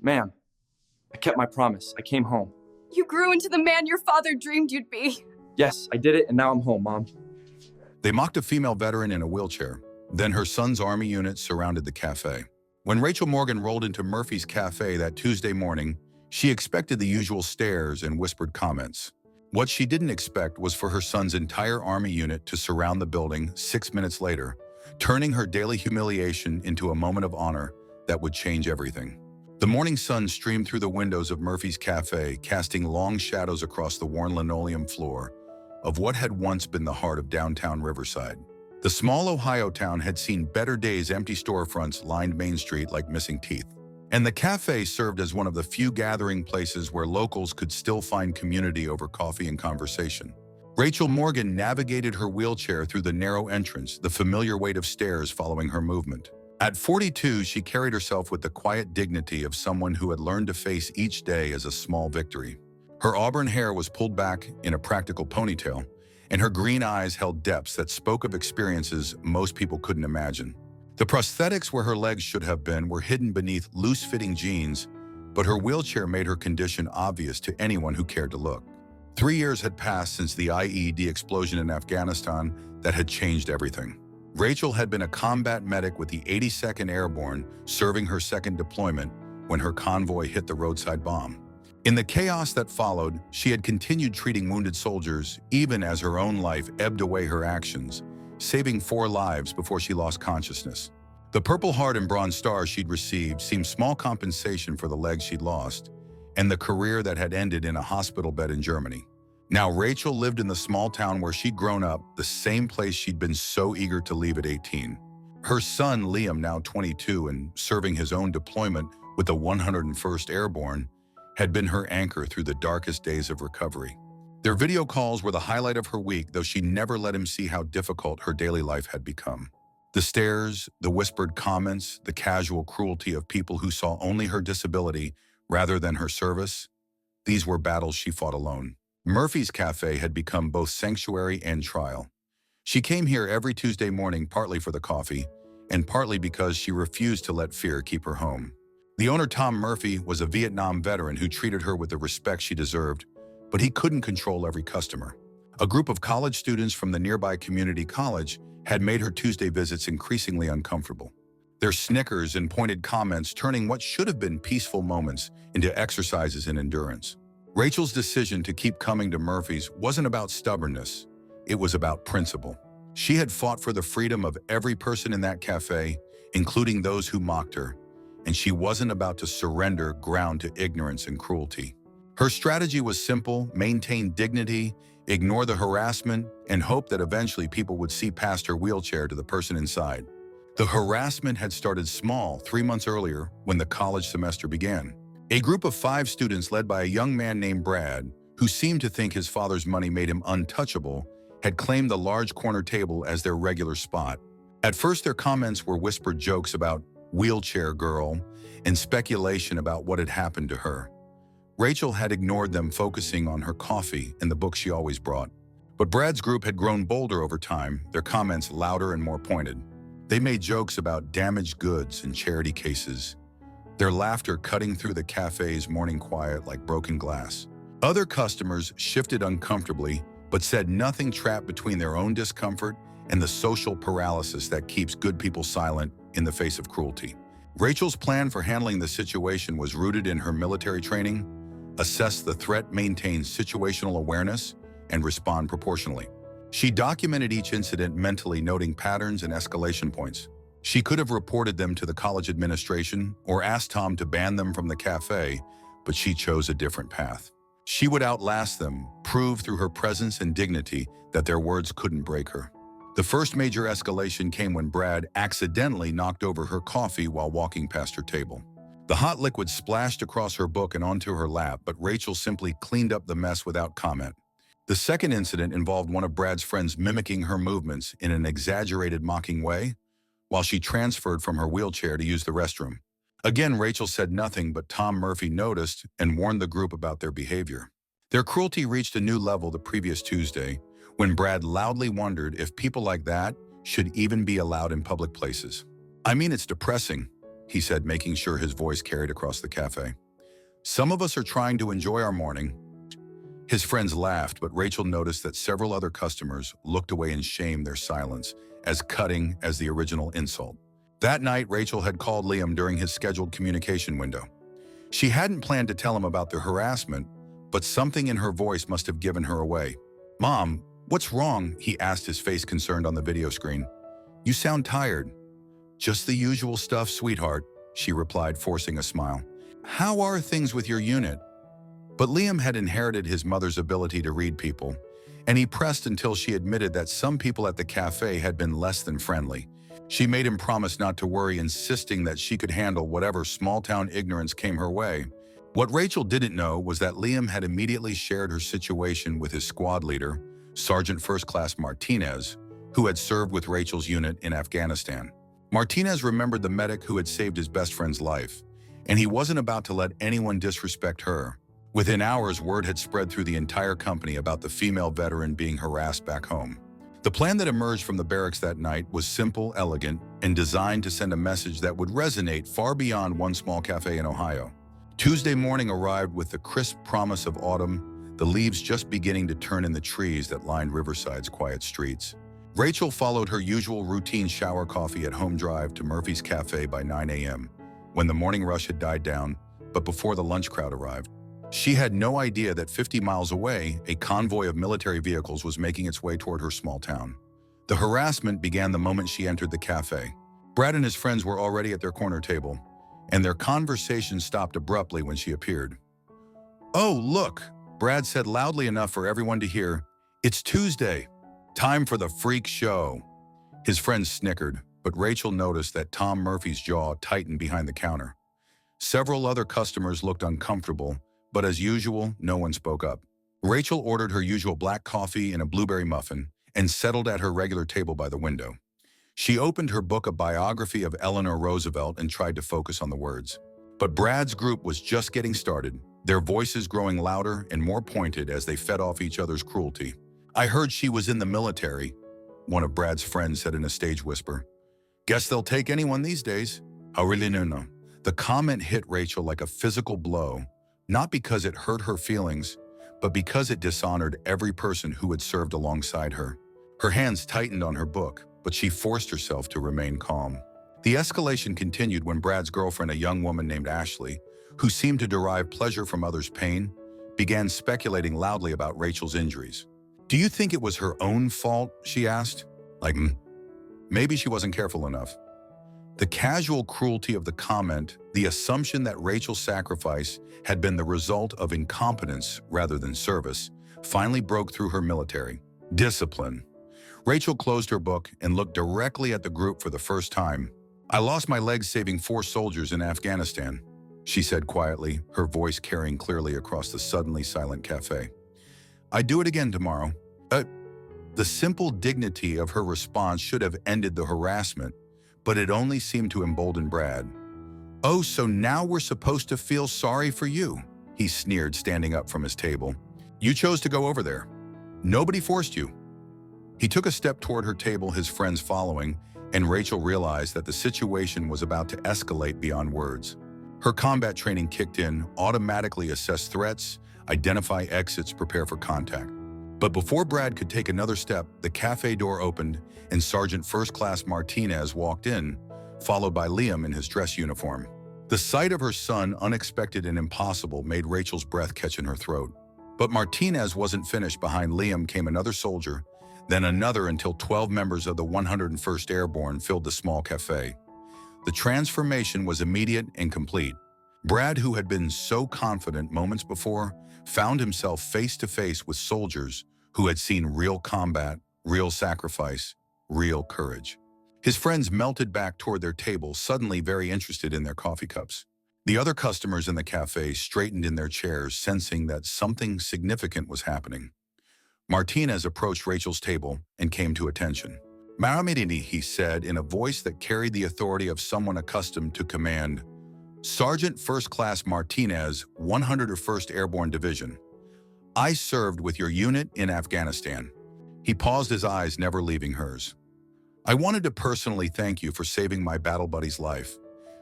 Ma'am, I kept my promise. I came home. You grew into the man your father dreamed you'd be. Yes, I did it, and now I'm home, Mom. They mocked a female veteran in a wheelchair. Then her son's army unit surrounded the cafe. When Rachel Morgan rolled into Murphy's Cafe that Tuesday morning, she expected the usual stares and whispered comments. What she didn't expect was for her son's entire army unit to surround the building 6 minutes later, turning her daily humiliation into a moment of honor that would change everything. The morning sun streamed through the windows of Murphy's Cafe, casting long shadows across the worn linoleum floor of what had once been the heart of downtown Riverside. The small Ohio town had seen better days. Empty storefronts lined Main Street like missing teeth. And the cafe served as one of the few gathering places where locals could still find community over coffee and conversation. Rachel Morgan navigated her wheelchair through the narrow entrance, the familiar weight of stairs following her movement. At 42, she carried herself with the quiet dignity of someone who had learned to face each day as a small victory. Her auburn hair was pulled back in a practical ponytail, and her green eyes held depths that spoke of experiences most people couldn't imagine. The prosthetics where her legs should have been were hidden beneath loose-fitting jeans, but her wheelchair made her condition obvious to anyone who cared to look. 3 years had passed since the IED explosion in Afghanistan that had changed everything. Rachel had been a combat medic with the 82nd Airborne, serving her second deployment when her convoy hit the roadside bomb. In the chaos that followed, she had continued treating wounded soldiers, even as her own life ebbed away her actions, saving 4 lives before she lost consciousness. The Purple Heart and Bronze Star she'd received seemed small compensation for the legs she'd lost, and the career that had ended in a hospital bed in Germany. Now Rachel lived in the small town where she'd grown up, the same place she'd been so eager to leave at 18. Her son, Liam, now 22 and serving his own deployment with the 101st Airborne, had been her anchor through the darkest days of recovery. Their video calls were the highlight of her week, though she never let him see how difficult her daily life had become. The stares, the whispered comments, the casual cruelty of people who saw only her disability rather than her service, these were battles she fought alone. Murphy's Cafe had become both sanctuary and trial. She came here every Tuesday morning partly for the coffee, and partly because she refused to let fear keep her home. The owner, Tom Murphy, was a Vietnam veteran who treated her with the respect she deserved, but he couldn't control every customer. A group of college students from the nearby community college had made her Tuesday visits increasingly uncomfortable. Their snickers and pointed comments turning what should have been peaceful moments into exercises in endurance. Rachel's decision to keep coming to Murphy's wasn't about stubbornness, it was about principle. She had fought for the freedom of every person in that cafe, including those who mocked her, and she wasn't about to surrender ground to ignorance and cruelty. Her strategy was simple: maintain dignity, ignore the harassment, and hope that eventually people would see past her wheelchair to the person inside. The harassment had started small 3 months earlier when the college semester began. A group of 5 students led by a young man named Brad, who seemed to think his father's money made him untouchable, had claimed the large corner table as their regular spot. At first, their comments were whispered jokes about wheelchair girl and speculation about what had happened to her. Rachel had ignored them, focusing on her coffee and the book she always brought. But Brad's group had grown bolder over time, their comments louder and more pointed. They made jokes about damaged goods and charity cases, their laughter cutting through the cafe's morning quiet like broken glass. Other customers shifted uncomfortably, but said nothing, trapped between their own discomfort and the social paralysis that keeps good people silent in the face of cruelty. Rachel's plan for handling the situation was rooted in her military training: assess the threat, maintain situational awareness, and respond proportionally. She documented each incident mentally, noting patterns and escalation points. She could have reported them to the college administration or asked Tom to ban them from the cafe, but she chose a different path. She would outlast them, prove through her presence and dignity that their words couldn't break her. The first major escalation came when Brad accidentally knocked over her coffee while walking past her table. The hot liquid splashed across her book and onto her lap, but Rachel simply cleaned up the mess without comment. The second incident involved one of Brad's friends mimicking her movements in an exaggerated, mocking way while she transferred from her wheelchair to use the restroom. Again, Rachel said nothing, but Tom Murphy noticed and warned the group about their behavior. Their cruelty reached a new level the previous Tuesday, when Brad loudly wondered if people like that should even be allowed in public places. "I mean, it's depressing," he said, making sure his voice carried across the cafe. Some of us are trying to enjoy our morning. His friends laughed, but Rachel noticed that several other customers looked away in shame, their silence as cutting as the original insult. That night, Rachel had called Liam during his scheduled communication window. She hadn't planned to tell him about the harassment, but something in her voice must have given her away. "Mom, what's wrong?" he asked, his face concerned on the video screen. "You sound tired." "Just the usual stuff, sweetheart," she replied, forcing a smile. "How are things with your unit?" But Liam had inherited his mother's ability to read people, and he pressed until she admitted that some people at the cafe had been less than friendly. She made him promise not to worry, insisting that she could handle whatever small-town ignorance came her way. What Rachel didn't know was that Liam had immediately shared her situation with his squad leader, Sergeant First Class Martinez, who had served with Rachel's unit in Afghanistan. Martinez remembered the medic who had saved his best friend's life, and he wasn't about to let anyone disrespect her. Within hours, word had spread through the entire company about the female veteran being harassed back home. The plan that emerged from the barracks that night was simple, elegant, and designed to send a message that would resonate far beyond one small cafe in Ohio. Tuesday morning arrived with the crisp promise of autumn, the leaves just beginning to turn in the trees that lined Riverside's quiet streets. Rachel followed her usual routine shower coffee at home drive to Murphy's Café by 9 a.m., when the morning rush had died down, but before the lunch crowd arrived. She had no idea that 50 miles away, a convoy of military vehicles was making its way toward her small town. The harassment began the moment she entered the cafe. Brad and his friends were already at their corner table, and their conversation stopped abruptly when she appeared. "Oh, look," Brad said loudly enough for everyone to hear. "It's Tuesday. Time for the freak show." His friends snickered, but Rachel noticed that Tom Murphy's jaw tightened behind the counter. Several other customers looked uncomfortable, but as usual, no one spoke up. Rachel ordered her usual black coffee and a blueberry muffin and settled at her regular table by the window. She opened her book, A Biography of Eleanor Roosevelt, and tried to focus on the words. But Brad's group was just getting started, their voices growing louder and more pointed as they fed off each other's cruelty. "I heard she was in the military," one of Brad's friends said in a stage whisper. "Guess they'll take anyone these days." "I really don't know." The comment hit Rachel like a physical blow, not because it hurt her feelings, but because it dishonored every person who had served alongside her. Her hands tightened on her book, but she forced herself to remain calm. The escalation continued when Brad's girlfriend, a young woman named Ashley, who seemed to derive pleasure from others' pain, began speculating loudly about Rachel's injuries. "Do you think it was her own fault?" she asked. Maybe she wasn't careful enough. The casual cruelty of the comment, the assumption that Rachel's sacrifice had been the result of incompetence rather than service, finally broke through her military discipline. Rachel closed her book and looked directly at the group for the first time. "I lost my legs saving 4 soldiers in Afghanistan," she said quietly, her voice carrying clearly across the suddenly silent cafe. "I'd do it again tomorrow." The simple dignity of her response should have ended the harassment, but it only seemed to embolden Brad. "Oh, so now we're supposed to feel sorry for you," he sneered, standing up from his table. "You chose to go over there. Nobody forced you." He took a step toward her table, his friends following, and Rachel realized that the situation was about to escalate beyond words. Her combat training kicked in, automatically assess threats, identify exits, prepare for contact. But before Brad could take another step, the cafe door opened and Sergeant First Class Martinez walked in, followed by Liam in his dress uniform. The sight of her son, unexpected and impossible, made Rachel's breath catch in her throat. But Martinez wasn't finished. Behind Liam came another soldier, then another, until 12 members of the 101st Airborne filled the small cafe. The transformation was immediate and complete. Brad, who had been so confident moments before, found himself face to face with soldiers who had seen real combat, real sacrifice, real courage. His friends melted back toward their tables, suddenly very interested in their coffee cups. The other customers in the cafe straightened in their chairs, sensing that something significant was happening. Martinez approached Rachel's table and came to attention. "Maramidini," he said in a voice that carried the authority of someone accustomed to command. "Sergeant First Class Martinez, 101st Airborne Division. I served with your unit in Afghanistan." He paused, his eyes never leaving hers. "I wanted to personally thank you for saving my battle buddy's life.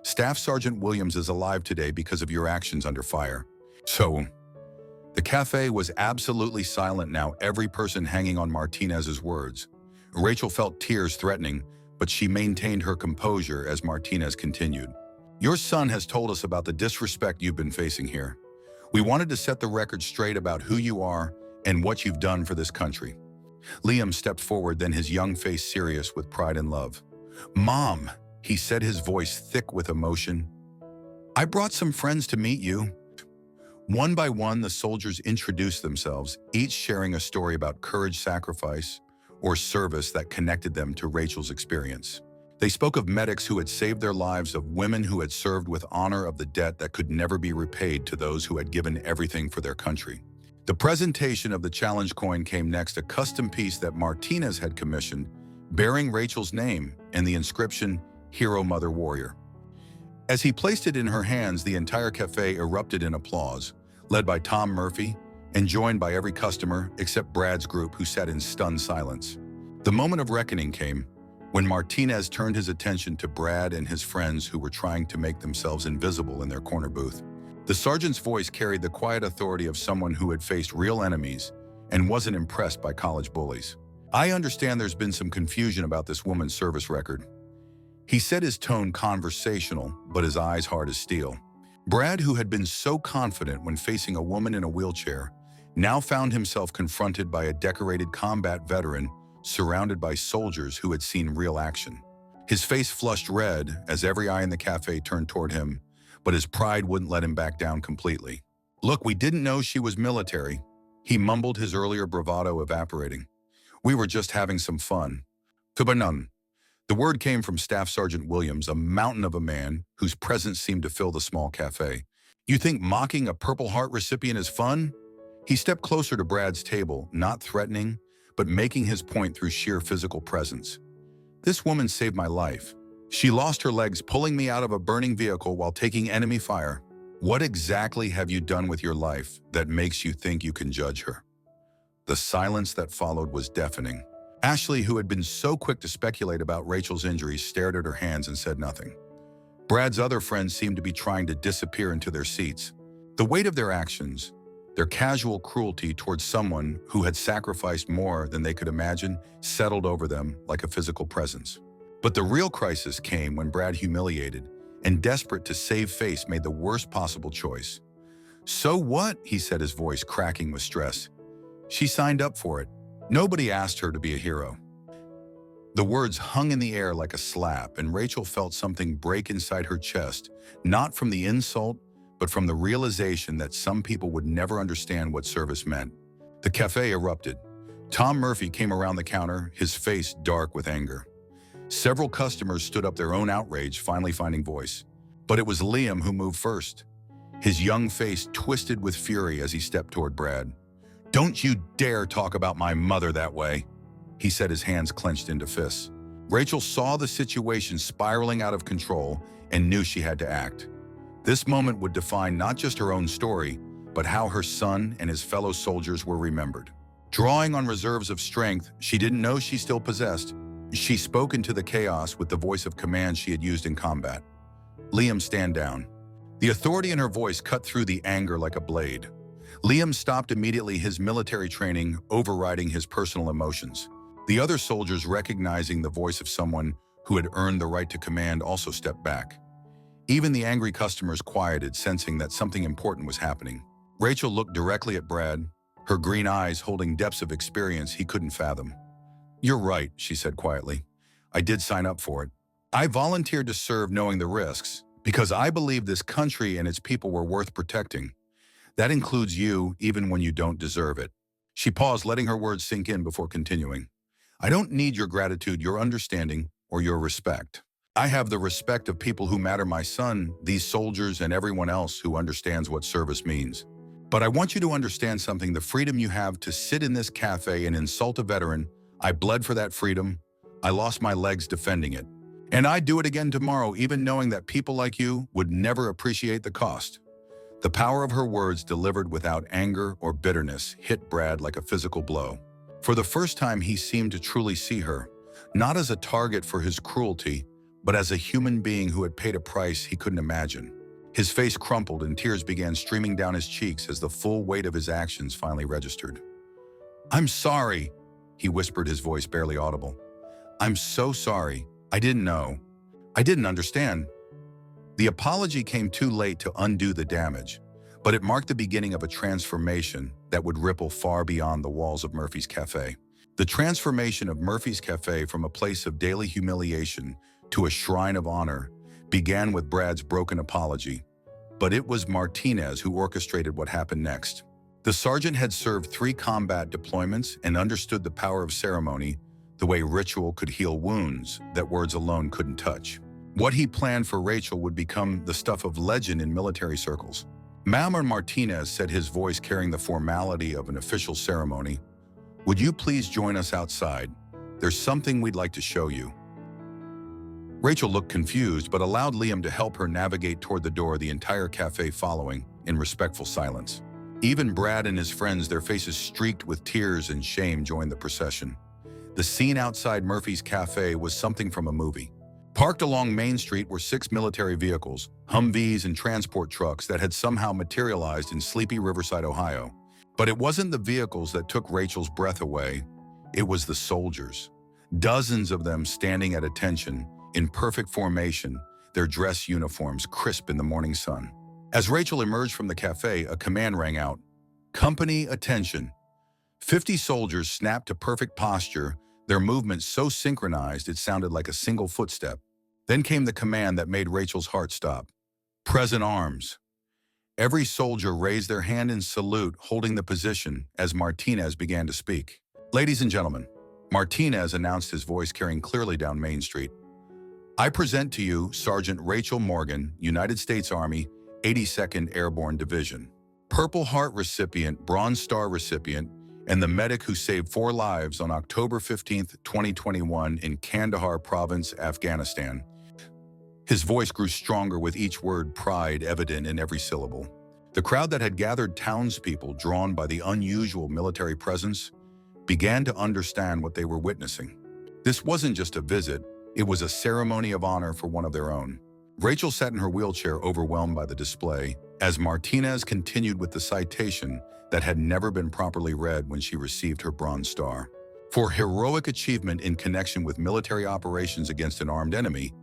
Staff Sergeant Williams is alive today because of your actions under fire. So, the cafe was absolutely silent now, every person hanging on Martinez's words. Rachel felt tears threatening, but she maintained her composure as Martinez continued. Your son has told us about the disrespect you've been facing here. We wanted to set the record straight about who you are and what you've done for this country. Liam stepped forward, then his young face serious with pride and love. Mom, he said, his voice thick with emotion. I brought some friends to meet you. One by one, the soldiers introduced themselves, each sharing a story about courage, sacrifice, or service that connected them to Rachel's experience. They spoke of medics who had saved their lives, of women who had served with honor, of the debt that could never be repaid to those who had given everything for their country. The presentation of the challenge coin came next, a custom piece that Martinez had commissioned, bearing Rachel's name and the inscription, Hero Mother Warrior. As he placed it in her hands, the entire cafe erupted in applause, led by Tom Murphy and joined by every customer except Brad's group, who sat in stunned silence. The moment of reckoning came when Martinez turned his attention to Brad and his friends who were trying to make themselves invisible in their corner booth. The sergeant's voice carried the quiet authority of someone who had faced real enemies and wasn't impressed by college bullies. I understand there's been some confusion about this woman's service record. He said, his tone conversational, but his eyes hard as steel. Brad, who had been so confident when facing a woman in a wheelchair, now found himself confronted by a decorated combat veteran surrounded by soldiers who had seen real action. His face flushed red as every eye in the cafe turned toward him, but his pride wouldn't let him back down completely. Look, we didn't know she was military, he mumbled, his earlier bravado evaporating. We were just having some fun. Tubanun. The word came from Staff Sergeant Williams, a mountain of a man whose presence seemed to fill the small cafe. You think mocking a Purple Heart recipient is fun? He stepped closer to Brad's table, not threatening, but making his point through sheer physical presence. This woman saved my life. She lost her legs pulling me out of a burning vehicle while taking enemy fire. What exactly have you done with your life that makes you think you can judge her? The silence that followed was deafening. Ashley, who had been so quick to speculate about Rachel's injuries, stared at her hands and said nothing. Brad's other friends seemed to be trying to disappear into their seats. The weight of their actions, their casual cruelty towards someone who had sacrificed more than they could imagine, settled over them like a physical presence. But the real crisis came when Brad, humiliated and desperate to save face, made the worst possible choice. So what? He said, his voice cracking with stress. She signed up for it. Nobody asked her to be a hero. The words hung in the air like a slap, and Rachel felt something break inside her chest, not from the insult, but from the realization that some people would never understand what service meant. The cafe erupted. Tom Murphy came around the counter, his face dark with anger. Several customers stood up, their own outrage finally finding voice. But it was Liam who moved first. His young face twisted with fury as he stepped toward Brad. Don't you dare talk about my mother that way, he said, his hands clenched into fists. Rachel saw the situation spiraling out of control and knew she had to act. This moment would define not just her own story, but how her son and his fellow soldiers were remembered. Drawing on reserves of strength she didn't know she still possessed, she spoke into the chaos with the voice of command she had used in combat. Liam, stand down. The authority in her voice cut through the anger like a blade. Liam stopped immediately, his military training overriding his personal emotions. The other soldiers, recognizing the voice of someone who had earned the right to command, also stepped back. Even the angry customers quieted, sensing that something important was happening. Rachel looked directly at Brad, her green eyes holding depths of experience he couldn't fathom. You're right, she said quietly. I did sign up for it. I volunteered to serve knowing the risks, because I believe this country and its people were worth protecting. That includes you, even when you don't deserve it. She paused, letting her words sink in before continuing. I don't need your gratitude, your understanding, or your respect. I have the respect of people who matter, my son, these soldiers, and everyone else who understands what service means. But I want you to understand something, the freedom you have to sit in this cafe and insult a veteran. I bled for that freedom. I lost my legs defending it. And I'd do it again tomorrow, even knowing that people like you would never appreciate the cost. The power of her words, delivered without anger or bitterness, hit Brad like a physical blow. For the first time, he seemed to truly see her, not as a target for his cruelty, but as a human being who had paid a price he couldn't imagine. His face crumpled and tears began streaming down his cheeks as the full weight of his actions finally registered. "I'm sorry," he whispered, his voice barely audible. "I'm so sorry. I didn't know. I didn't understand." The apology came too late to undo the damage, but it marked the beginning of a transformation that would ripple far beyond the walls of Murphy's Café. The transformation of Murphy's Café from a place of daily humiliation to a shrine of honor began with Brad's broken apology, but it was Martinez who orchestrated what happened next. The sergeant had served 3 combat deployments and understood the power of ceremony, the way ritual could heal wounds that words alone couldn't touch. What he planned for Rachel would become the stuff of legend in military circles. Mamer Martinez said, his voice carrying the formality of an official ceremony, "Would you please join us outside? There's something we'd like to show you." Rachel looked confused, but allowed Liam to help her navigate toward the door, the entire cafe following in respectful silence. Even Brad and his friends, their faces streaked with tears and shame, joined the procession. The scene outside Murphy's Café was something from a movie. Parked along Main Street were 6 military vehicles, Humvees and transport trucks that had somehow materialized in sleepy Riverside, Ohio. But it wasn't the vehicles that took Rachel's breath away. It was the soldiers. Dozens of them standing at attention, in perfect formation, their dress uniforms crisp in the morning sun. As Rachel emerged from the cafe, a command rang out. "Company attention." 50 soldiers snapped to perfect posture, their movements so synchronized it sounded like a single footstep. Then came the command that made Rachel's heart stop. "Present arms." Every soldier raised their hand in salute, holding the position as Martinez began to speak. "Ladies and gentlemen," Martinez announced, his voice carrying clearly down Main Street, "I present to you Sergeant Rachel Morgan, United States Army, 82nd Airborne Division, Purple Heart recipient, Bronze Star recipient, and the medic who saved 4 lives on October 15, 2021 in Kandahar Province, Afghanistan." His voice grew stronger with each word, pride evident in every syllable. The crowd that had gathered, townspeople drawn by the unusual military presence, began to understand what they were witnessing. This wasn't just a visit, it was a ceremony of honor for one of their own. Rachel sat in her wheelchair, overwhelmed by the display, as Martinez continued with the citation that had never been properly read when she received her Bronze Star. For heroic achievement in connection with military operations against an armed enemy,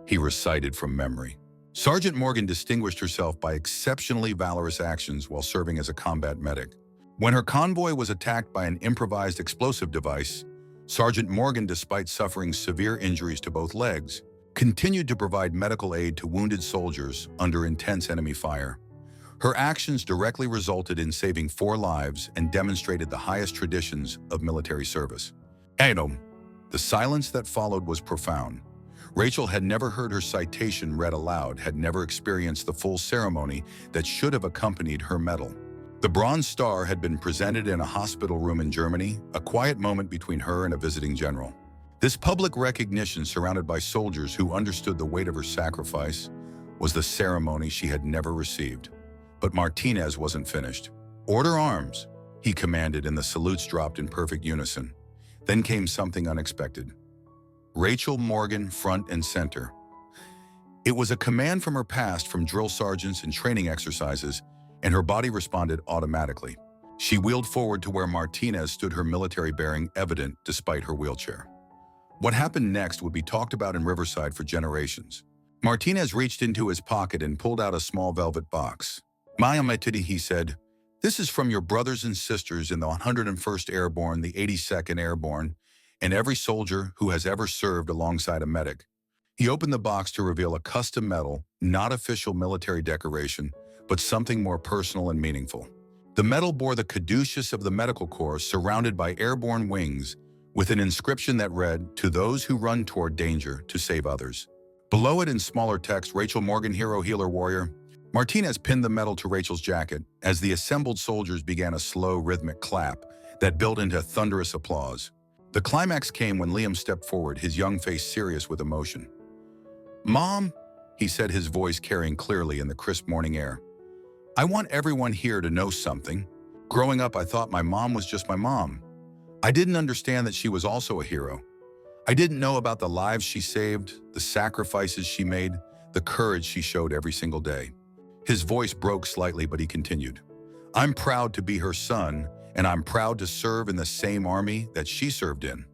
he recited from memory. Sergeant Morgan distinguished herself by exceptionally valorous actions while serving as a combat medic. When her convoy was attacked by an improvised explosive device, Sergeant Morgan, despite suffering severe injuries to both legs, continued to provide medical aid to wounded soldiers under intense enemy fire. Her actions directly resulted in saving 4 lives and demonstrated the highest traditions of military service. The silence that followed was profound. Rachel had never heard her citation read aloud, had never experienced the full ceremony that should have accompanied her medal. The Bronze Star had been presented in a hospital room in Germany, a quiet moment between her and a visiting general. This public recognition, surrounded by soldiers who understood the weight of her sacrifice, was the ceremony she had never received. But Martinez wasn't finished. "Order arms," he commanded, and the salutes dropped in perfect unison. Then came something unexpected. Rachel Morgan front and center. It was a command from her past, from drill sergeants and training exercises, and her body responded automatically. She wheeled forward to where Martinez stood, her military bearing evident despite her wheelchair. What happened next would be talked about in Riverside for generations. Martinez reached into his pocket and pulled out a small velvet box. "Mayametidi," he said, "this is from your brothers and sisters in the 101st Airborne, the 82nd Airborne, and every soldier who has ever served alongside a medic." He opened the box to reveal a custom medal, not official military decoration, but something more personal and meaningful. The medal bore the caduceus of the medical corps, surrounded by airborne wings, with an inscription that read, "To those who run toward danger to save others." Below it, in smaller text, "Rachel Morgan, hero, healer, warrior." Martinez pinned the medal to Rachel's jacket as the assembled soldiers began a slow, rhythmic clap that built into thunderous applause. The climax came when Liam stepped forward, his young face serious with emotion. "Mom," he said, his voice carrying clearly in the crisp morning air, "I want everyone here to know something. Growing up, I thought my mom was just my mom. I didn't understand that she was also a hero. I didn't know about the lives she saved, the sacrifices she made, the courage she showed every single day. His voice broke slightly, but he continued. I'm proud to be her son, and I'm proud to serve in the same army that she served in.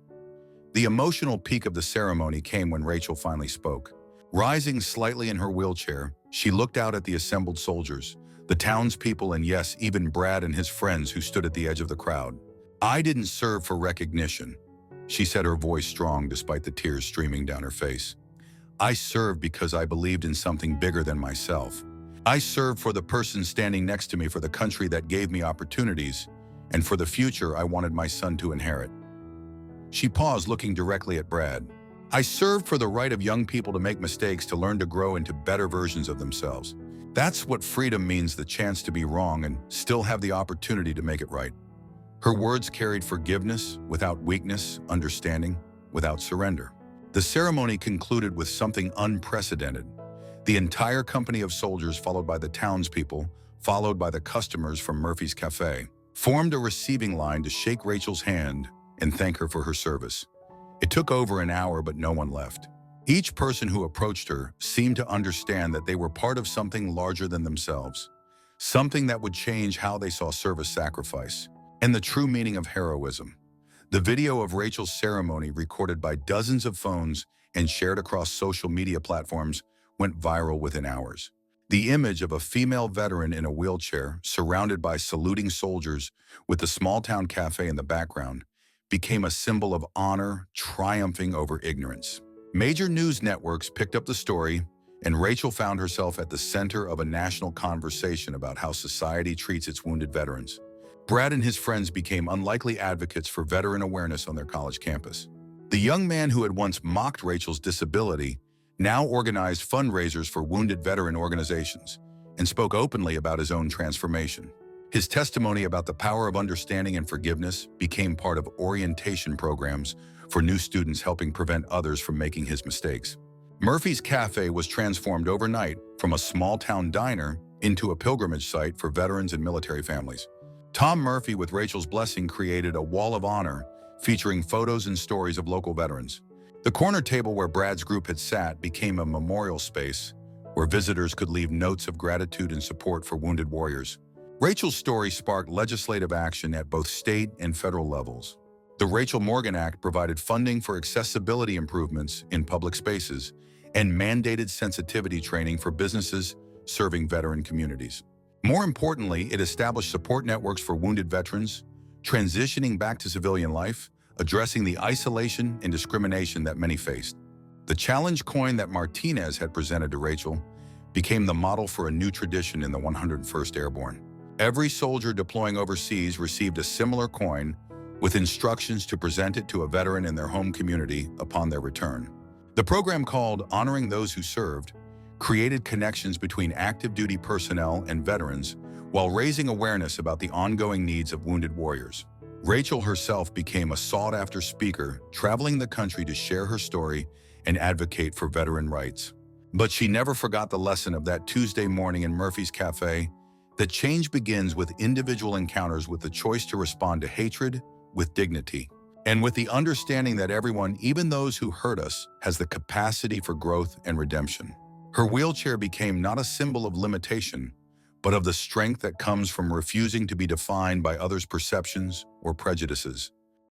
The emotional peak of the ceremony came when Rachel finally spoke. Rising slightly in her wheelchair, she looked out at the assembled soldiers, the townspeople, and yes, even Brad and his friends who stood at the edge of the crowd. I didn't serve for recognition, she said, her voice strong despite the tears streaming down her face. I served because I believed in something bigger than myself. I served for the person standing next to me, for the country that gave me opportunities, and for the future I wanted my son to inherit. She paused, looking directly at Brad. I served for the right of young people to make mistakes, to learn to grow into better versions of themselves. That's what freedom means, the chance to be wrong and still have the opportunity to make it right. Her words carried forgiveness without weakness, understanding without surrender. The ceremony concluded with something unprecedented. The entire company of soldiers, followed by the townspeople, followed by the customers from Murphy's Café, formed a receiving line to shake Rachel's hand and thank her for her service. It took over an hour, but no one left. Each person who approached her seemed to understand that they were part of something larger than themselves, something that would change how they saw service, sacrifice, and the true meaning of heroism. The video of Rachel's ceremony, recorded by dozens of phones and shared across social media platforms, went viral within hours. The image of a female veteran in a wheelchair, surrounded by saluting soldiers with the small-town cafe in the background, became a symbol of honor triumphing over ignorance. Major news networks picked up the story, and Rachel found herself at the center of a national conversation about how society treats its wounded veterans. Brad and his friends became unlikely advocates for veteran awareness on their college campus. The young man who had once mocked Rachel's disability now organized fundraisers for wounded veteran organizations and spoke openly about his own transformation. His testimony about the power of understanding and forgiveness became part of orientation programs for new students, helping prevent others from making his mistakes. Murphy's Café was transformed overnight from a small-town diner into a pilgrimage site for veterans and military families. Tom Murphy, with Rachel's blessing, created a wall of honor featuring photos and stories of local veterans. The corner table where Brad's group had sat became a memorial space where visitors could leave notes of gratitude and support for wounded warriors. Rachel's story sparked legislative action at both state and federal levels. The Rachel Morgan Act provided funding for accessibility improvements in public spaces and mandated sensitivity training for businesses serving veteran communities. More importantly, it established support networks for wounded veterans, transitioning back to civilian life, addressing the isolation and discrimination that many faced. The challenge coin that Martinez had presented to Rachel became the model for a new tradition in the 101st Airborne. Every soldier deploying overseas received a similar coin with instructions to present it to a veteran in their home community upon their return. The program, called Honoring Those Who Served, created connections between active duty personnel and veterans while raising awareness about the ongoing needs of wounded warriors. Rachel herself became a sought-after speaker, traveling the country to share her story and advocate for veteran rights. But she never forgot the lesson of that Tuesday morning in Murphy's Café, that change begins with individual encounters, with the choice to respond to hatred with dignity, and with the understanding that everyone, even those who hurt us, has the capacity for growth and redemption. Her wheelchair became not a symbol of limitation, but of the strength that comes from refusing to be defined by others' perceptions or prejudices.